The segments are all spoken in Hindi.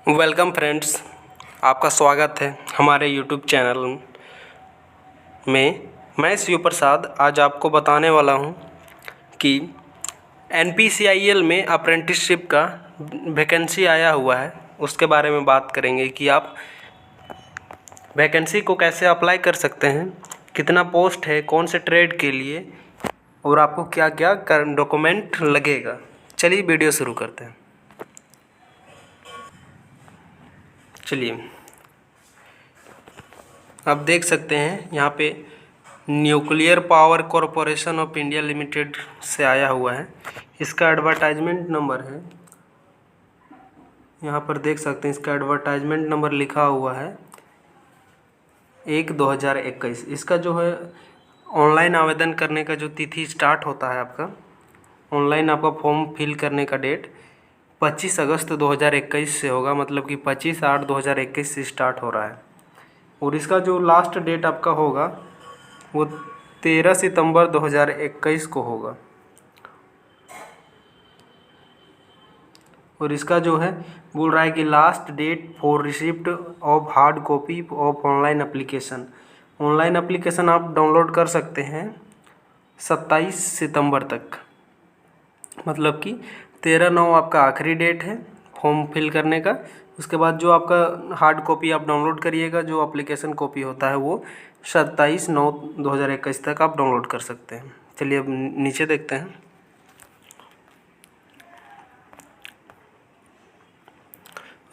वेलकम फ्रेंड्स, आपका स्वागत है हमारे यूट्यूब चैनल में। मैं शिव प्रसाद आज आपको बताने वाला हूं कि NPCIL में अप्रेंटिसशिप का वैकेंसी आया हुआ है। उसके बारे में बात करेंगे कि आप वैकेंसी को कैसे अप्लाई कर सकते हैं, कितना पोस्ट है, कौन से ट्रेड के लिए और आपको क्या क्या डॉक्यूमेंट लगेगा। चलिए वीडियो शुरू करते हैं। चलिए, आप देख सकते हैं यहाँ पे nuclear power corporation of India limited से आया हुआ है। इसका एडवर्टाइजमेंट नंबर है, यहाँ पर देख सकते हैं। इसका एडवर्टाइजमेंट नंबर लिखा हुआ है 1/2021। इसका जो है ऑनलाइन आवेदन करने का जो तिथि स्टार्ट होता है, आपका ऑनलाइन आपका फॉर्म फिल करने का डेट 25 अगस्त 2021 से होगा। मतलब कि 25/8/2021 से स्टार्ट हो रहा है। और इसका जो लास्ट डेट आपका होगा वो 13 सितंबर 2021 को होगा। और इसका जो है बोल रहा है कि last date for receipt of hard copy of online application. Online application आप डाउनलोड कर सकते हैं 27 सितंबर तक। मतलब कि 13/9 आपका आखिरी डेट है फॉर्म फिल करने का। उसके बाद जो आपका हार्ड कॉपी आप डाउनलोड करिएगा, जो एप्लीकेशन कॉपी होता है, वो 27/9/2021 तक आप डाउनलोड कर सकते हैं। चलिए अब नीचे देखते हैं।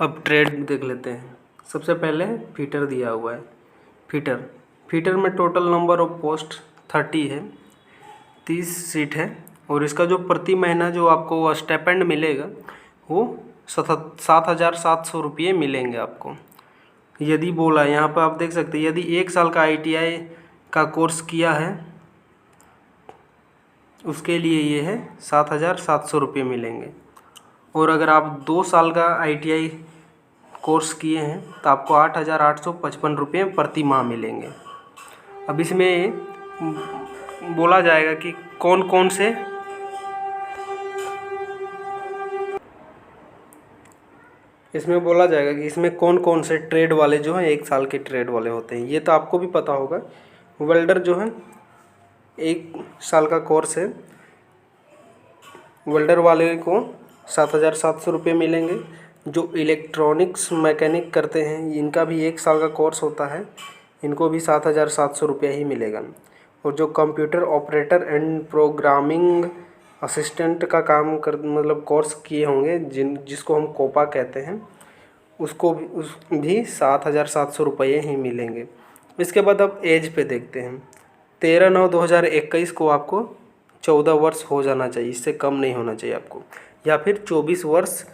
अब ट्रेड देख लेते हैं। सबसे पहले फीटर दिया हुआ है। फीटर में टोटल नंबर ऑफ पोस्ट 30 है, 30 सीट है। और इसका जो प्रति महीना जो आपको स्टाइपेंड मिलेगा वो 7,700 रुपये मिलेंगे आपको। यदि बोला यहाँ पर आप देख सकते हैं, यदि 1 साल का ITI का कोर्स किया है उसके लिए ये है 7,700 रुपये मिलेंगे। और अगर आप 2 साल का ITI कोर्स किए हैं तो आपको 8,855 रुपये प्रति माह मिलेंगे। अब इसमें बोला जाएगा कि कौन कौन से इसमें कौन कौन से ट्रेड वाले जो हैं 1 साल के ट्रेड वाले होते हैं। ये तो आपको भी पता होगा। वेल्डर जो है 1 साल का कोर्स है, वेल्डर वाले को 7,700 रुपये मिलेंगे। जो इलेक्ट्रॉनिक्स मैकेनिक करते हैं इनका भी 1 साल का कोर्स होता है, इनको भी 7,700 रुपये ही मिलेगा। और जो computer operator and programming assistant का काम कर मतलब कोर्स किए होंगे, जिसको हम कोपा कहते हैं, उसको भी 7,700 रुपये ही मिलेंगे। इसके बाद अब एज पे देखते हैं। 13/9/2021 को आपको 14 वर्ष हो जाना चाहिए, इससे कम नहीं होना चाहिए आपको, या फिर 24 वर्ष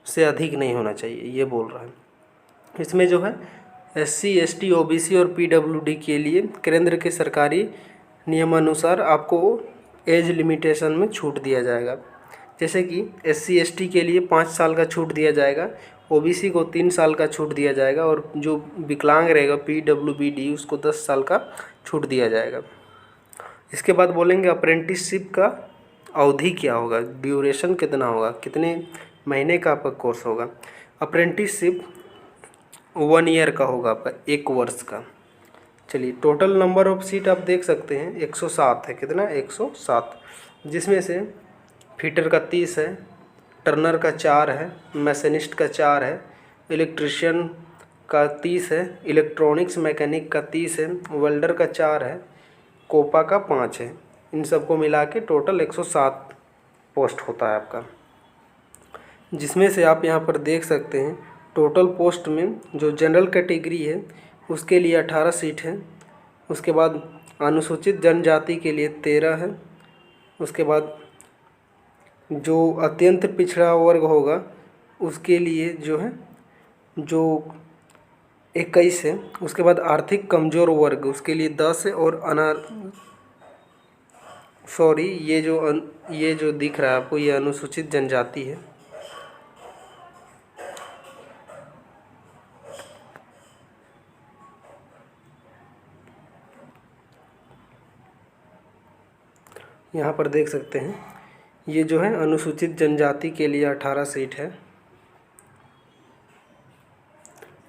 से अधिक नहीं होना चाहिए, ये बोल रहा है। इसमें जो है SC ST OBC और PWD के लिए केंद्र के सरकारी नियमानुसार आपको एज लिमिटेशन में छूट दिया जाएगा। जैसे कि SC ST के लिए 5 साल का छूट दिया जाएगा, OBC को 3 साल का छूट दिया जाएगा, और जो विकलांग रहेगा PWBD उसको 10 साल का छूट दिया जाएगा। इसके बाद बोलेंगे अप्रेंटिसशिप का अवधि क्या होगा, ड्यूरेशन कितना होगा, कितने महीने का आपका कोर्स होगा। अप्रेंटिसशिप 1 ईयर का होगा आपका, 1 वर्ष का। चलिए, टोटल नंबर ऑफ सीट आप देख सकते हैं 107 है। कितना? 107, जिसमें से फीटर का 30 है, टर्नर का 4 है, मैकेनिस्ट का 4 है, इलेक्ट्रिशियन का 30 है, इलेक्ट्रॉनिक्स मैकेनिक का 30 है, वेल्डर का 4 है, कोपा का 5 है। इन सबको मिला के टोटल 107 पोस्ट होता है आपका। जिसमें से आप यहाँ पर देख सकते हैं टोटल पोस्ट में जो जनरल कैटेगरी है उसके लिए 18 सीट है। उसके बाद अनुसूचित जनजाति के लिए 13 है। उसके बाद जो अत्यंत पिछड़ा वर्ग होगा उसके लिए जो है जो 21 है। उसके बाद आर्थिक कमज़ोर वर्ग उसके लिए 10 है। और ये जो दिख रहा है आपको, ये अनुसूचित जनजाति है। यहाँ पर देख सकते हैं, ये जो है अनुसूचित जनजाति के लिए 18 सीट है।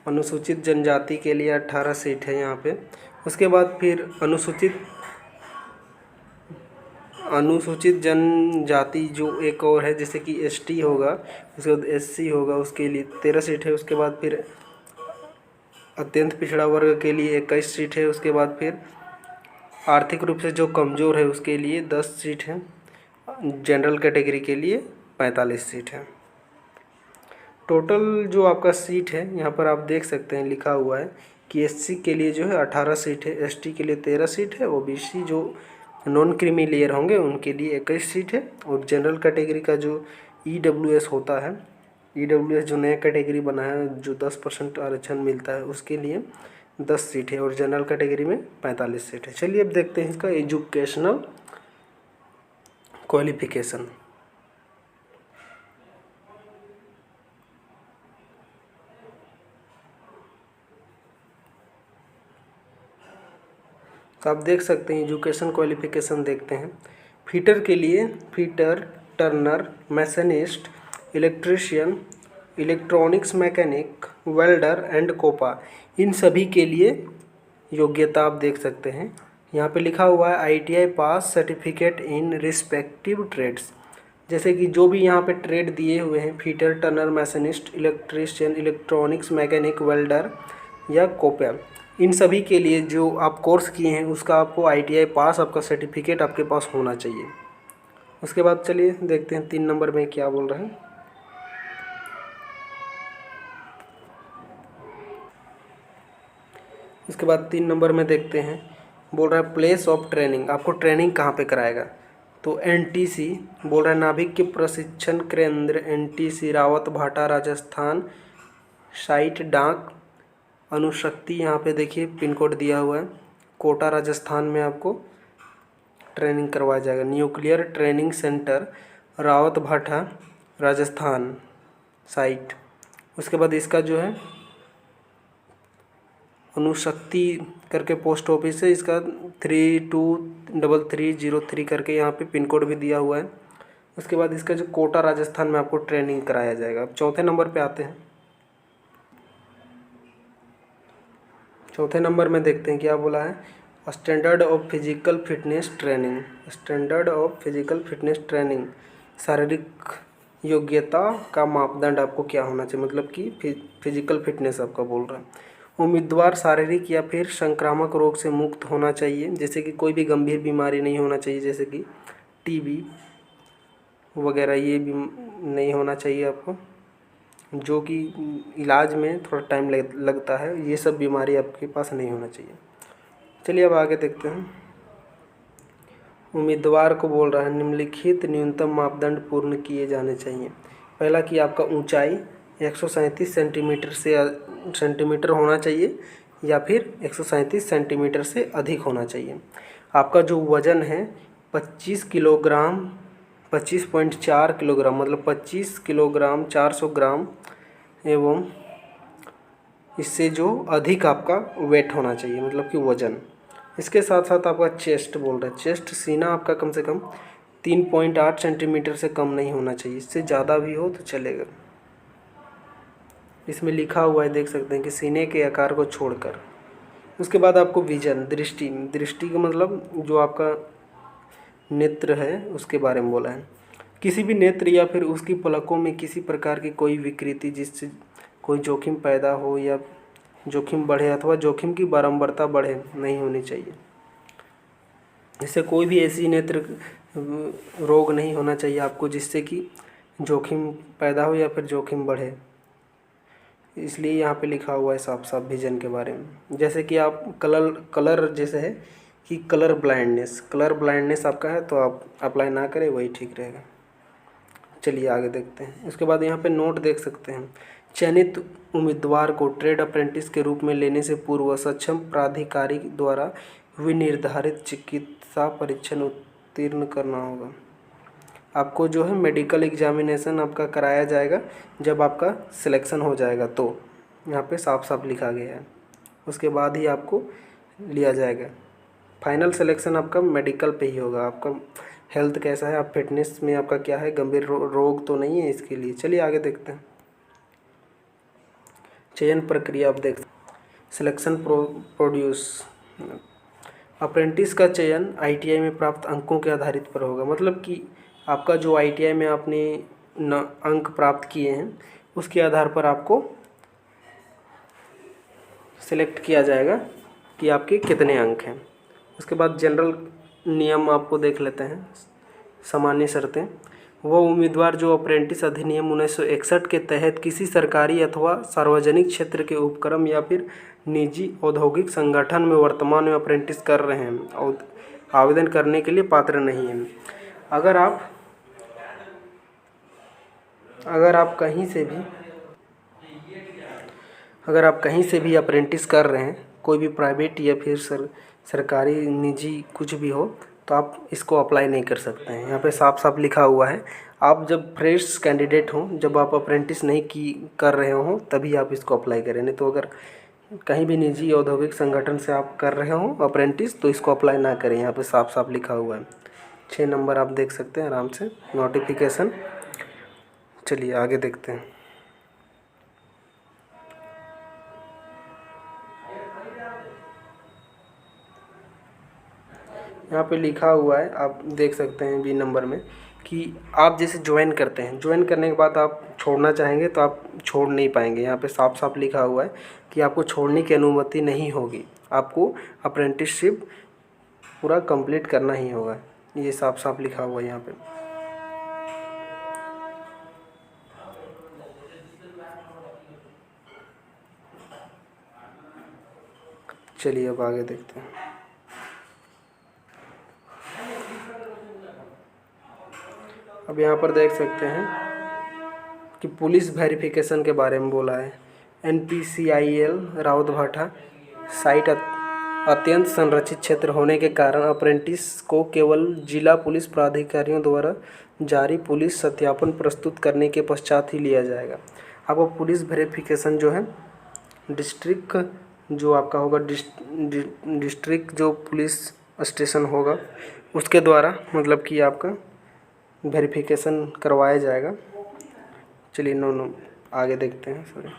अनुसूचित जनजाति के लिए 18 सीट है यहाँ पे। उसके बाद फिर अनुसूचित जनजाति जो एक और है, जैसे कि एसटी होगा, उसके बाद एससी होगा, उसके लिए 13 सीट है। उसके बाद फिर अत्यंत पिछड़ा वर्ग के लिए 21 सीट है। उसके बाद फिर आर्थिक रूप से जो कमज़ोर है उसके लिए 10 सीट है। जनरल कैटेगरी के लिए 45 सीट है। टोटल जो आपका सीट है यहाँ पर आप देख सकते हैं, लिखा हुआ है कि एससी के लिए जो है 18 सीट है, एसटी के लिए 13 सीट है, ओबीसी जो नॉन क्रीमी लेयर होंगे उनके लिए 21 सीट है, और जनरल कैटेगरी का जो ईडब्ल्यूएस होता है, ईडब्ल्यूएस जो नया कैटेगरी बना है, जो 10% आरक्षण मिलता है, उसके लिए 10 सीट है, और जनरल कैटेगरी में 45 सीट है। चलिए अब देखते हैं इसका एजुकेशनल क्वालिफिकेशन। तो आप देख सकते हैं एजुकेशन क्वालिफिकेशन देखते हैं। फिटर के लिए fitter, turner, machinist, electrician, electronics mechanic, welder and COPA, इन सभी के लिए योग्यता आप देख सकते हैं। यहाँ पे लिखा हुआ है ITI pass certificate in respective trades. जैसे कि जो भी यहाँ पे ट्रेड दिए हुए हैं, fitter, turner, machinist, electrician, electronics mechanic, welder या कोपा, इन सभी के लिए जो आप कोर्स किए हैं उसका आपको आईटीआई पास आपका सर्टिफिकेट आपके पास होना चाहिए। उसके बाद चलिए देखते हैं 3 नंबर में क्या बोल रहे हैं। इसके बाद 3 नंबर में देखते हैं, बोल रहा है प्लेस ऑफ ट्रेनिंग, आपको ट्रेनिंग कहाँ पे कराएगा। तो एनटीसी बोल रहा है, नाभिक प्रशिक्षण केंद्र एनटीसी रावत भाटा राजस्थान, साइट डाक अनुशक्ति, यहाँ पे देखिए पिन कोड दिया हुआ है, कोटा राजस्थान में आपको ट्रेनिंग करवाया जाएगा। न्यूक्लियर ट्रेनिंग सेंटर रावत भाटा राजस्थान साइट। उसके बाद इसका जो है अनुशक्ति करके पोस्ट ऑफिस है, इसका 323303 करके यहाँ पे पिन कोड भी दिया हुआ है। उसके बाद इसका जो कोटा राजस्थान में आपको ट्रेनिंग कराया जाएगा। अब चौथे नंबर पे आते हैं। चौथे नंबर में देखते हैं क्या बोला है, standard of physical fitness training. Standard of physical fitness training, शारीरिक योग्यता का मापदंड आपको क्या होना चाहिए, मतलब कि फिजिकल फिटनेस आपका बोल रहा है। उम्मीदवार शारीरिक या फिर संक्रामक रोग से मुक्त होना चाहिए, जैसे कि कोई भी गंभीर बीमारी नहीं होना चाहिए, जैसे कि टीबी वगैरह, ये भी नहीं होना चाहिए आपको, जो कि इलाज में थोड़ा टाइम लगता है, ये सब बीमारी आपके पास नहीं होना चाहिए। चलिए अब आगे देखते हैं। उम्मीदवार को बोल रहा है निम्नलिखित न्यूनतम मापदंड पूर्ण किए जाने चाहिए। पहला कि आपका ऊंचाई 137 सेंटीमीटर होना चाहिए या फिर 137 सेंटीमीटर से अधिक होना चाहिए। आपका जो वज़न है 25 किलोग्राम, 25.4 किलोग्राम, मतलब 25 किलोग्राम 400 ग्राम एवं इससे जो अधिक आपका वेट होना चाहिए, मतलब कि वज़न। इसके साथ साथ आपका चेस्ट बोल रहा है, चेस्ट सीना आपका कम से कम 3.8 सेंटीमीटर से कम नहीं होना चाहिए, इससे ज़्यादा भी हो तो चलेगा। इसमें लिखा हुआ है, देख सकते हैं कि सीने के आकार को छोड़कर। उसके बाद आपको विजन, दृष्टि का मतलब जो आपका नेत्र है उसके बारे में बोला है। किसी भी नेत्र या फिर उसकी पलकों में किसी प्रकार की कोई विकृति जिससे कोई जोखिम पैदा हो या जोखिम बढ़े अथवा जोखिम की बारंबारता बढ़े नहीं होनी चाहिए। इससे कोई भी ऐसी नेत्र रोग नहीं होना चाहिए आपको जिससे कि जोखिम पैदा हो या फिर जोखिम बढ़े, इसलिए यहाँ पे लिखा हुआ है साफ साफ विजन के बारे में। जैसे कि आप कलर जैसे है कि कलर ब्लाइंडनेस आपका है तो आप अप्लाई ना करें, वही ठीक रहेगा। चलिए आगे देखते हैं। उसके बाद यहाँ पे नोट देख सकते हैं, चयनित उम्मीदवार को ट्रेड अप्रेंटिस के रूप में लेने से पूर्व सक्षम प्राधिकारी द्वारा विनिर्धारित चिकित्सा परीक्षण उत्तीर्ण करना होगा। आपको जो है मेडिकल एग्जामिनेशन आपका कराया जाएगा जब आपका सिलेक्शन हो जाएगा, तो यहाँ पे साफ साफ लिखा गया है, उसके बाद ही आपको लिया जाएगा। फाइनल सिलेक्शन आपका मेडिकल पे ही होगा, आपका हेल्थ कैसा है, आप फिटनेस में आपका क्या है, गंभीर रोग तो नहीं है इसके लिए। चलिए आगे देखते हैं। चयन प्रक्रिया आप देख, सिलेक्शन प्रोड्यूस, अप्रेंटिस का चयन आईटीआई में प्राप्त अंकों के आधारित पर होगा। मतलब कि आपका जो आईटीआई में आपने अंक प्राप्त किए हैं उसके आधार पर आपको सिलेक्ट किया जाएगा कि आपके कितने अंक हैं। उसके बाद जनरल नियम आपको देख लेते हैं, सामान्य शर्तें। वो उम्मीदवार जो अप्रेंटिस अधिनियम 1961 के तहत किसी सरकारी अथवा सार्वजनिक क्षेत्र के उपक्रम या फिर निजी औद्योगिक संगठन में वर्तमान में अप्रेंटिस कर रहे हैं और आवेदन करने के लिए पात्र नहीं हैं। अगर आप कहीं से भी अप्रेंटिस कर रहे हैं, कोई भी प्राइवेट या फिर सरकारी निजी कुछ भी हो, तो आप इसको अप्लाई नहीं कर सकते हैं। यहाँ पे साफ साफ लिखा हुआ है, आप जब फ्रेश कैंडिडेट हों, जब आप अप्रेंटिस नहीं कर रहे हों तभी आप इसको अप्लाई करें। नहीं तो अगर कहीं भी निजी औद्योगिक संगठन से आप कर रहे हों अप्रेंटिस तो इसको अप्लाई ना करें। यहाँ पे साफ साफ लिखा हुआ है। 6 नंबर आप देख सकते हैं आराम से, नोटिफिकेशन। चलिए आगे देखते हैं। यहाँ पे लिखा हुआ है, आप देख सकते हैं बी नंबर में, कि आप जैसे ज्वाइन करते हैं, ज्वाइन करने के बाद आप छोड़ना चाहेंगे तो आप छोड़ नहीं पाएंगे। यहाँ पे साफ साफ लिखा हुआ है कि आपको छोड़ने की अनुमति नहीं होगी, आपको अप्रेंटिसशिप पूरा कंप्लीट करना ही होगा। ये साफ साफ लिखा हुआ है यहाँ पे। चलिए अब आगे देखते हैं। अब यहाँ पर देख सकते हैं कि पुलिस वेरिफिकेशन के बारे में बोला है। NPCIL रावतभाटा साइट अत्यंत संरक्षित क्षेत्र होने के कारण अप्रेंटिस को केवल जिला पुलिस प्राधिकारियों द्वारा जारी पुलिस सत्यापन प्रस्तुत करने के पश्चात ही लिया जाएगा। आपको पुलिस वेरिफिकेशन जो है डिस्ट्रिक्ट जो आपका होगा, डिस्ट्रिक्ट जो पुलिस स्टेशन होगा उसके द्वारा मतलब कि आपका वेरिफिकेशन करवाया जाएगा। चलिए नो आगे देखते हैं। सॉरी,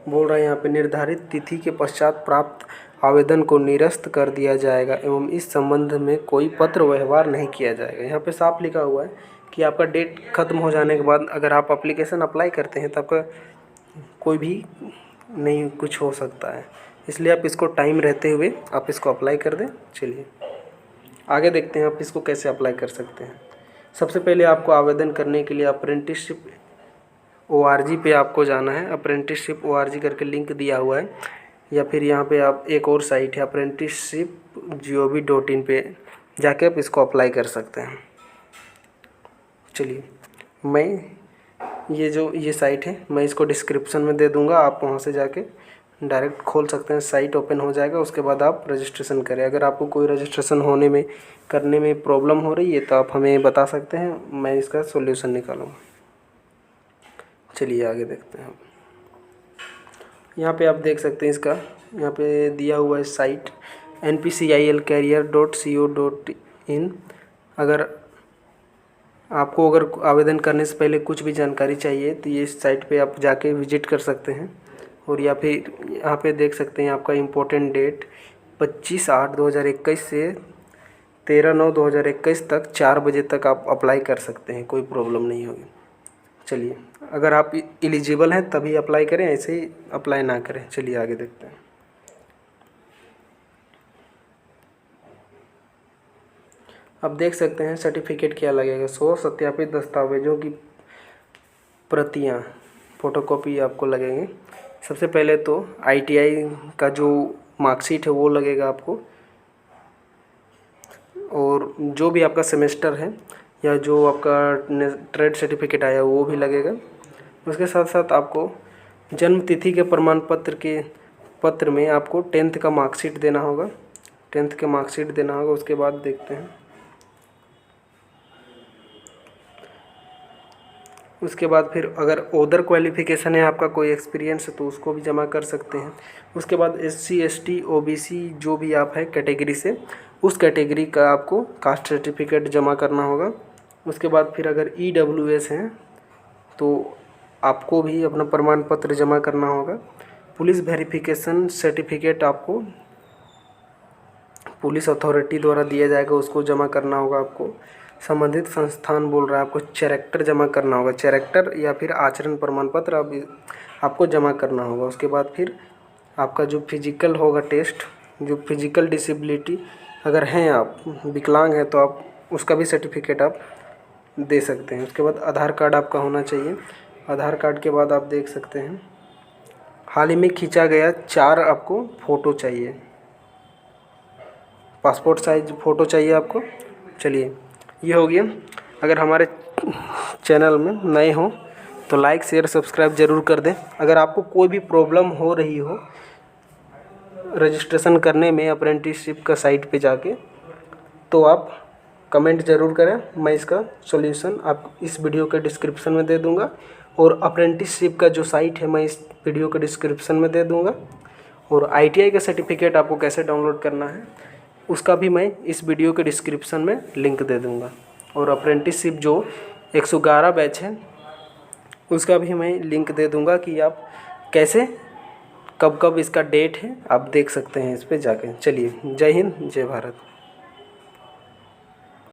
बोल रहा है यहाँ पे निर्धारित तिथि के पश्चात प्राप्त आवेदन को निरस्त कर दिया जाएगा एवं इस संबंध में कोई पत्र व्यवहार नहीं किया जाएगा। यहाँ पे साफ लिखा हुआ है कि आपका डेट ख़त्म हो जाने के बाद अगर आप एप्लीकेशन अप्लाई करते हैं तो आपका कोई भी नहीं कुछ हो सकता है, इसलिए आप इसको टाइम रहते हुए आप इसको अप्लाई कर दें। चलिए आगे देखते हैं आप इसको कैसे अप्लाई कर सकते हैं। सबसे पहले आपको आवेदन करने के लिए अप्रेंटिसशिप ORG पे आपको जाना है। अप्रेंटिसशिप ORG करके लिंक दिया हुआ है, या फिर यहाँ पे आप एक और साइट है apprenticeship.gov.in पे जाके आप इसको अप्लाई कर सकते हैं। चलिए मैं ये साइट है मैं इसको डिस्क्रिप्शन में दे दूँगा, आप वहाँ से जाके डायरेक्ट खोल सकते हैं। साइट ओपन हो जाएगा, उसके बाद आप रजिस्ट्रेशन करें। अगर आपको कोई रजिस्ट्रेशन करने में प्रॉब्लम हो रही है तो आप हमें बता सकते हैं, मैं इसका सॉल्यूशन निकालूँगा। चलिए आगे देखते हैं। यहाँ पे आप देख सकते हैं इसका यहाँ पे दिया हुआ है साइट npcilcareer.co.in। अगर आवेदन करने से पहले कुछ भी जानकारी चाहिए तो ये साइट पे आप जाके विजिट कर सकते हैं। और या फिर यहाँ पे देख सकते हैं आपका इम्पोर्टेंट डेट 25/8/2021 से 13/9/2021 तक 4 बजे तक आप अप्लाई कर सकते हैं, कोई प्रॉब्लम नहीं होगी। चलिए अगर आप एलिजिबल हैं तभी अप्लाई करें, ऐसे ही अप्लाई ना करें। चलिए आगे देखते हैं। अब देख सकते हैं सर्टिफिकेट क्या लगेगा। 100 सत्यापित दस्तावेजों की प्रतियां फ़ोटोकॉपी आपको लगेंगे। सबसे पहले तो ITI का जो मार्कशीट है वो लगेगा आपको, और जो भी आपका सेमेस्टर है या जो आपका ट्रेड सर्टिफिकेट आया वो भी लगेगा। उसके साथ साथ आपको जन्म तिथि के प्रमाण पत्र में आपको 10th का मार्कशीट देना होगा। 10th का मार्कशीट देना होगा। उसके बाद देखते हैं, उसके बाद फिर अगर अदर क्वालिफ़िकेशन है आपका, कोई एक्सपीरियंस है तो उसको भी जमा कर सकते हैं। उसके बाद SC ST OBC जो भी आप है कैटेगरी से, उस कैटेगरी का आपको कास्ट सर्टिफिकेट जमा करना होगा। उसके बाद फिर अगर EWS हैं तो आपको भी अपना प्रमाण पत्र जमा करना होगा। पुलिस वेरिफिकेशन सर्टिफिकेट आपको पुलिस अथॉरिटी द्वारा दिया जाएगा, उसको जमा करना होगा आपको। संबंधित संस्थान बोल रहा है आपको चैरेक्टर जमा करना होगा, चैरेक्टर या फिर आचरण प्रमाण पत्र आपको जमा करना होगा। उसके बाद फिर आपका जो फिजिकल होगा टेस्ट, जो फिजिकल डिसेबिलिटी अगर हैं आप विकलांग हैं तो आप उसका भी सर्टिफिकेट आप दे सकते हैं। उसके बाद आधार कार्ड आपका होना चाहिए। आधार कार्ड के बाद आप देख सकते हैं हाल ही में खींचा गया 4 आपको फ़ोटो चाहिए, पासपोर्ट साइज फ़ोटो चाहिए आपको। चलिए ये हो गया। अगर हमारे चैनल में नए हो तो लाइक शेयर सब्सक्राइब ज़रूर कर दें। अगर आपको कोई भी प्रॉब्लम हो रही हो रजिस्ट्रेशन करने में अप्रेंटिसशिप का साइट पे जाके, तो आप कमेंट ज़रूर करें, मैं इसका सॉल्यूशन आप इस वीडियो के डिस्क्रिप्शन में दे दूंगा। और अप्रेंटिसशिप का जो साइट है मैं इस वीडियो के डिस्क्रिप्शन में दे दूंगा। और ITI का सर्टिफिकेट आपको कैसे डाउनलोड करना है उसका भी मैं इस वीडियो के डिस्क्रिप्शन में लिंक दे दूंगा। और अप्रेंटिसशिप जो 111 बैच है उसका भी मैं लिंक दे दूंगा कि आप कैसे कब कब इसका डेट है आप देख सकते हैं इस पे जाके। चलिए, जय हिंद जय भारत।